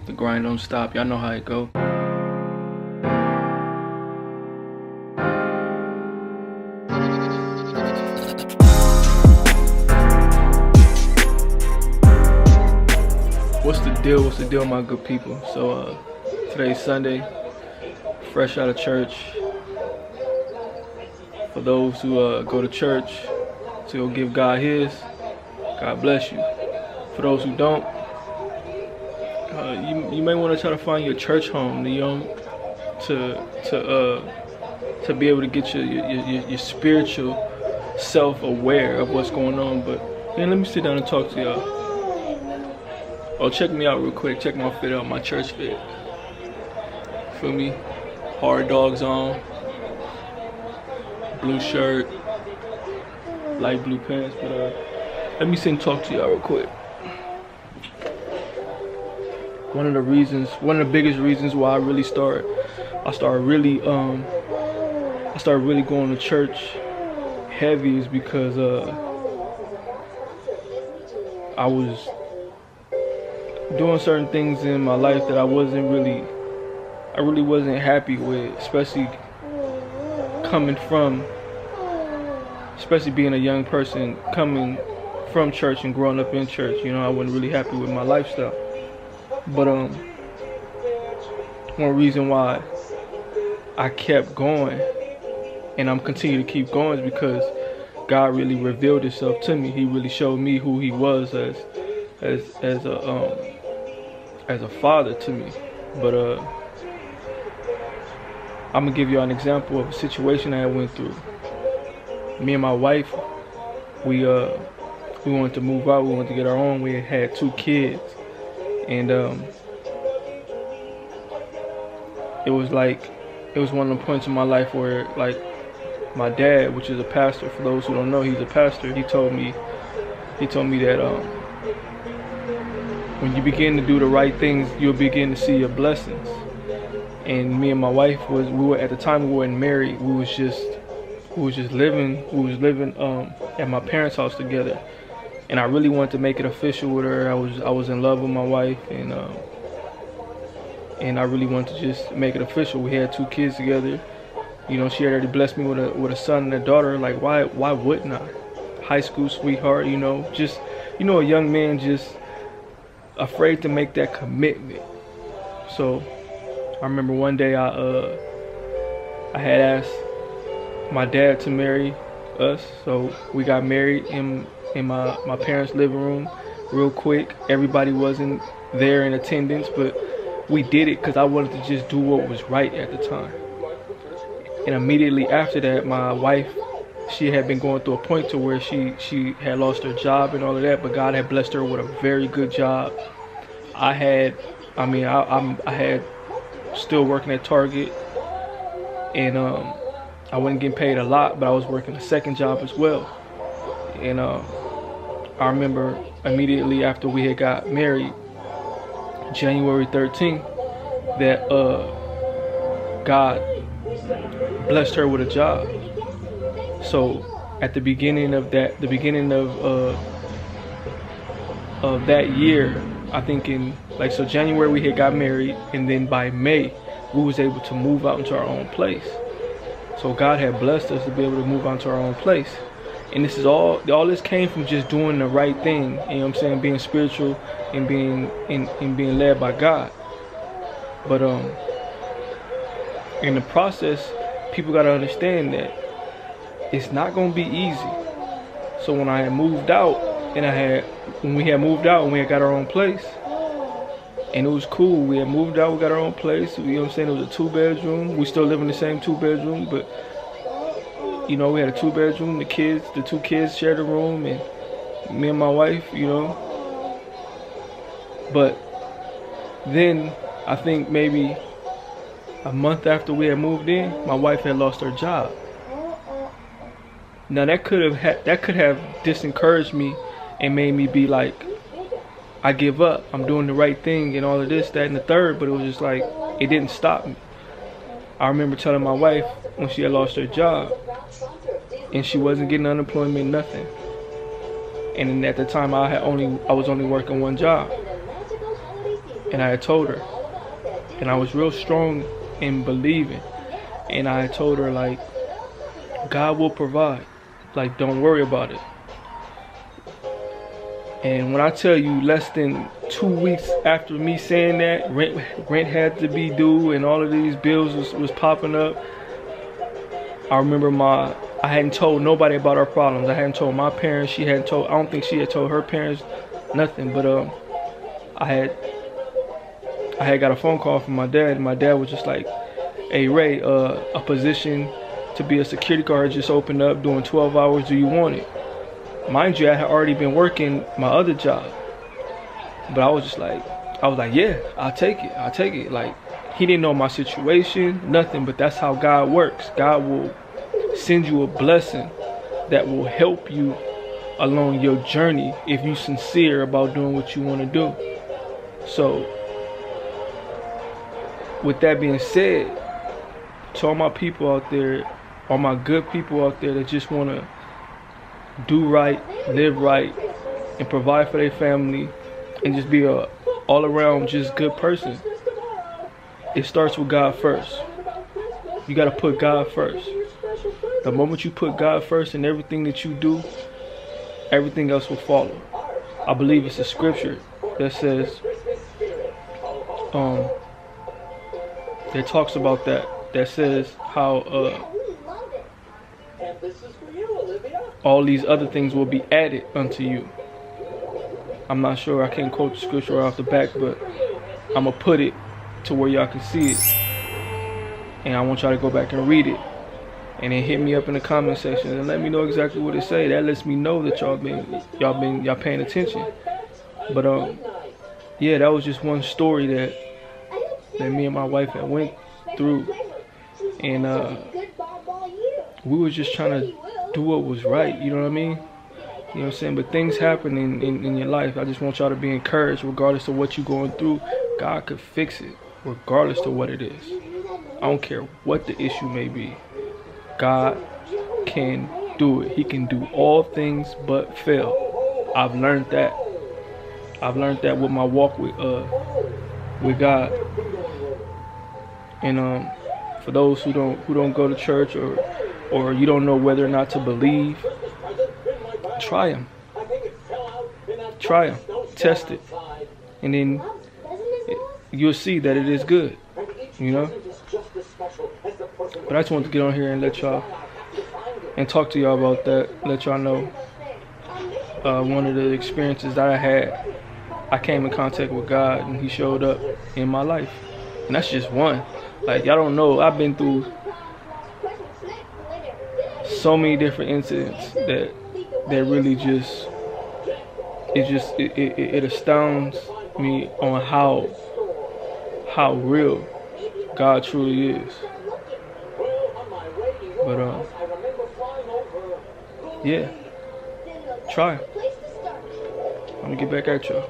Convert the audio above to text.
The grind don't stop. Y'all know how it go. What's the deal? What's the deal, my good people? So today's Sunday, fresh out of church. For those who go to church to go give God His, God bless you. For those who don't, you may want to try to find your church home, to be able to get your spiritual self aware of what's going on. But man, let me sit down and talk to y'all. Oh, check me out real quick. Check my fit out, my church fit. Feel me? Hard dogs on. Blue shirt. Light blue pants. But let me sit and talk to y'all real quick. One of the biggest reasons why I started really going to church heavy is because I was doing certain things in my life that I really wasn't happy with, especially being a young person coming from church and growing up in church. You know, I wasn't really happy with my lifestyle. But one reason why I kept going and I'm continuing to keep going is because God really revealed Himself to me. He really showed me who He was as a father to me. But I'm gonna give you an example of a situation I went through. Me and my wife, we wanted to move out. We wanted to get our own. We had 2 kids, and it was one of the points in my life where, like, my dad, which is a pastor, for those who don't know, he's a pastor. He told me that when you begin to do the right things, you'll begin to see your blessings. And me and my wife at the time we weren't married. We was living at my parents' house together. And I really wanted to make it official with her. I was in love with my wife, and I really wanted to just make it official. We had 2 kids together. You know, she had already blessed me with a son and a daughter. Like, why wouldn't I? High school sweetheart, you know, just, you know, a young man just afraid to make that commitment. So I remember one day I had asked my dad to marry us. So we got married in my parents' living room real quick. Everybody wasn't there in attendance, but we did it because I wanted to just do what was right at the time. And immediately after that, my wife, she had been going through a point to where she had lost her job and all of that, but God had blessed her with a very good job. I had still working at Target, and I wasn't getting paid a lot, but I was working a second job as well. And I remember immediately after we had got married, January 13th, that God blessed her with a job. So at the beginning of that year, I think so January we had got married, and then by May we was able to move out into our own place. So God had blessed us to be able to move out into our own place. And this is all this came from just doing the right thing, you know what I'm saying, being spiritual and being led by God. But in the process, people gotta understand that it's not gonna be easy. So when I had moved out, when we had got our own place, and it was cool. We had moved out, we got our own place. You know what I'm saying? It was a 2-bedroom. We still live in the same 2-bedroom, but you know, we had a 2-bedroom. The 2 kids shared a room, and me and my wife, you know. But then I think maybe a month after we had moved in, my wife had lost her job. Now that could have disencouraged me and made me be like, I give up. I'm doing the right thing and all of this, that, and the third. But it was just like, it didn't stop me. I remember telling my wife when she had lost her job and she wasn't getting unemployment, nothing. And at the time I was only working 1 job. And I had told her, and I was real strong in believing. And I had told her, like, God will provide. Like, don't worry about it. And when I tell you, less than 2 weeks after me saying that, rent had to be due and all of these bills was popping up. I remember I hadn't told nobody about our problems. I hadn't told my parents. I don't think she had told her parents nothing. But I had got a phone call from my dad, and my dad was just like, "Hey Ray, a position to be a security guard just opened up, doing 12 hours. Do you want it?" Mind you, I had already been working my other job, but I was like, yeah, I'll take it. Like, he didn't know my situation, nothing, but that's how God works. God will send you a blessing that will help you along your journey if you're sincere about doing what you want to do. So, with that being said, to all my people out there, all my good people out there that just want to do right, live right, and provide for their family, and just be a all around just good person, it starts with God first. You got to put God first. The moment you put God first in everything that you do, everything else will follow. I believe it's a scripture that says, that talks about that says how all these other things will be added unto you. I'm not sure, I can't quote the scripture right off the back, but I'm going to put it to where y'all can see it. And I want y'all to go back and read it. And then hit me up in the comment section and let me know exactly what it say. That lets me know that y'all paying attention. But yeah, that was just one story that me and my wife had went through. And we were just trying to do what was right, you know what I mean? You know what I'm saying? But things happen in your life. I just want y'all to be encouraged, regardless of what you're going through. God could fix it, regardless of what it is. I don't care what the issue may be. God can do it. He can do all things but fail. I've learned that. I've learned that with my walk with God. And for those who don't go to church, or you don't know whether or not to believe, try them. Try them. Test it. And then you'll see that it is good. You know? But I just want to get on here and let y'all, and talk to y'all about that. Let y'all know one of the experiences that I had. I came in contact with God, and He showed up in my life. And that's just one. Like, y'all don't know, I've been through so many different incidents that really just it astounds me on how real God truly is. But yeah, try. I'm gonna get back at y'all.